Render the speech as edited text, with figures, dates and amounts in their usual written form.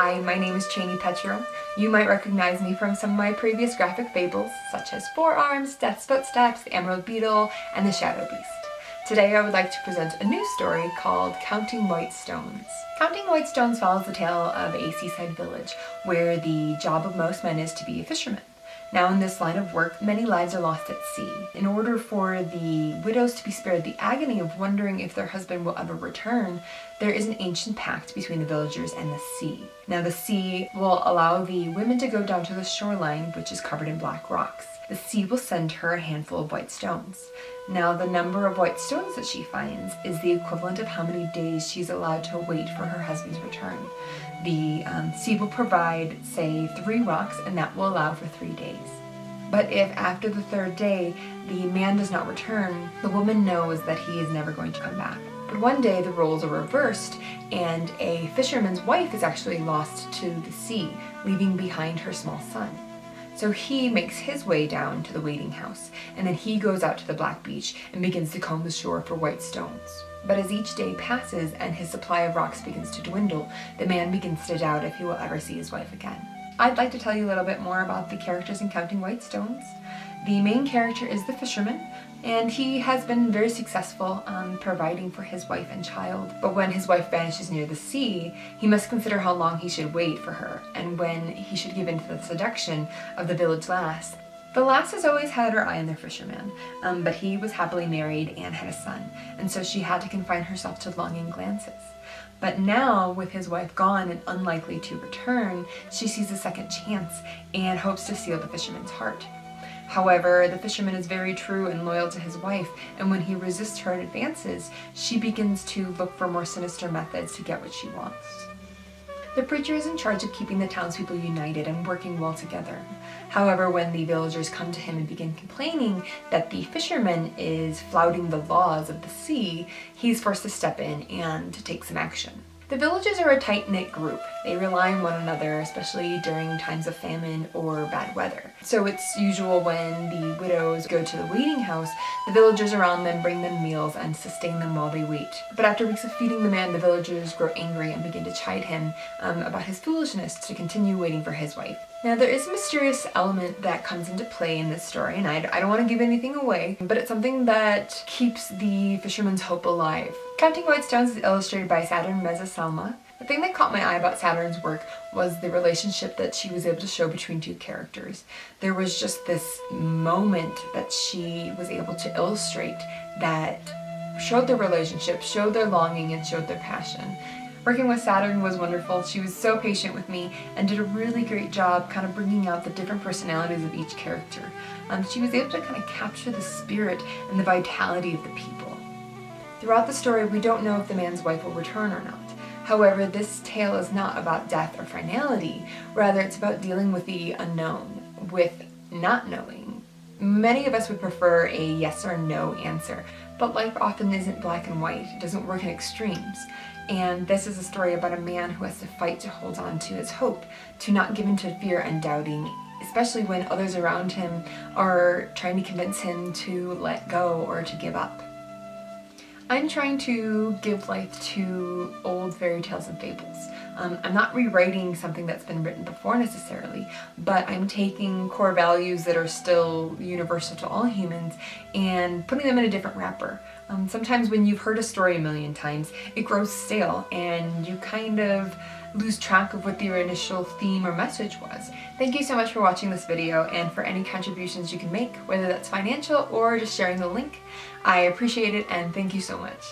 Hi, my name is Cheney Petro. You might recognize me from some of my previous graphic fables, such as Four Arms, Death's Footsteps, The Emerald Beetle, and The Shadow Beast. Today I would like to present a new story called Counting White Stones. Counting White Stones follows the tale of a seaside village where the job of most men is to be a fisherman. Now in this line of work, many lives are lost at sea. In order for the widows to be spared the agony of wondering if their husband will ever return, there is an ancient pact between the villagers and the sea. Now the sea will allow the women to go down to the shoreline, which is covered in black rocks. The sea will send her a handful of white stones. Now the number of white stones that she finds is the equivalent of how many days she's allowed to wait for her husband's return. The sea will provide, say, 3 rocks, and that will allow for 3 days. But if after the 3rd day the man does not return, the woman knows that he is never going to come back. But one day the roles are reversed, and a fisherman's wife is actually lost to the sea, leaving behind her small son. So he makes his way down to the waiting house, and then he goes out to the black beach and begins to comb the shore for white stones. But as each day passes and his supply of rocks begins to dwindle, the man begins to doubt if he will ever see his wife again. I'd like to tell you a little bit more about the characters in Counting White Stones. The main character is the fisherman, and he has been very successful providing for his wife and child. But when his wife vanishes near the sea, he must consider how long he should wait for her, and when he should give in to the seduction of the village lass. The lass has always had her eye on the fisherman, but he was happily married and had a son, and so she had to confine herself to longing glances. But now, with his wife gone and unlikely to return, she sees a second chance and hopes to steal the fisherman's heart. However, the fisherman is very true and loyal to his wife, and when he resists her advances, she begins to look for more sinister methods to get what she wants. The preacher is in charge of keeping the townspeople united and working well together. However, when the villagers come to him and begin complaining that the fisherman is flouting the laws of the sea, he's forced to step in and to take some action. The villagers are a tight-knit group. They rely on one another, especially during times of famine or bad weather. So it's usual when the widows go to the waiting house, the villagers around them bring them meals and sustain them while they wait. But after weeks of feeding the man, the villagers grow angry and begin to chide him about his foolishness to continue waiting for his wife. Now there is a mysterious element that comes into play in this story, and I don't want to give anything away, but it's something that keeps the fisherman's hope alive. Counting White Stones is illustrated by Saturn Salma. The thing that caught my eye about Saturn's work was the relationship that she was able to show between 2 characters. There was just this moment that she was able to illustrate that showed their relationship, showed their longing, and showed their passion. Working with Saturn was wonderful. She was so patient with me and did a really great job kind of bringing out the different personalities of each character. She was able to kind of capture the spirit and the vitality of the people. Throughout the story, we don't know if the man's wife will return or not. However, this tale is not about death or finality. Rather, it's about dealing with the unknown, with not knowing. Many of us would prefer a yes or no answer, but life often isn't black and white. It doesn't work in extremes. And this is a story about a man who has to fight to hold on to his hope, to not give in to fear and doubting, especially when others around him are trying to convince him to let go or to give up. I'm trying to give life to old fairy tales and fables. I'm not rewriting something that's been written before necessarily, but I'm taking core values that are still universal to all humans and putting them in a different wrapper. Sometimes when you've heard a story a million times, it grows stale and you kind of lose track of what your initial theme or message was. Thank you so much for watching this video and for any contributions you can make, whether that's financial or just sharing the link. I appreciate it and thank you so much.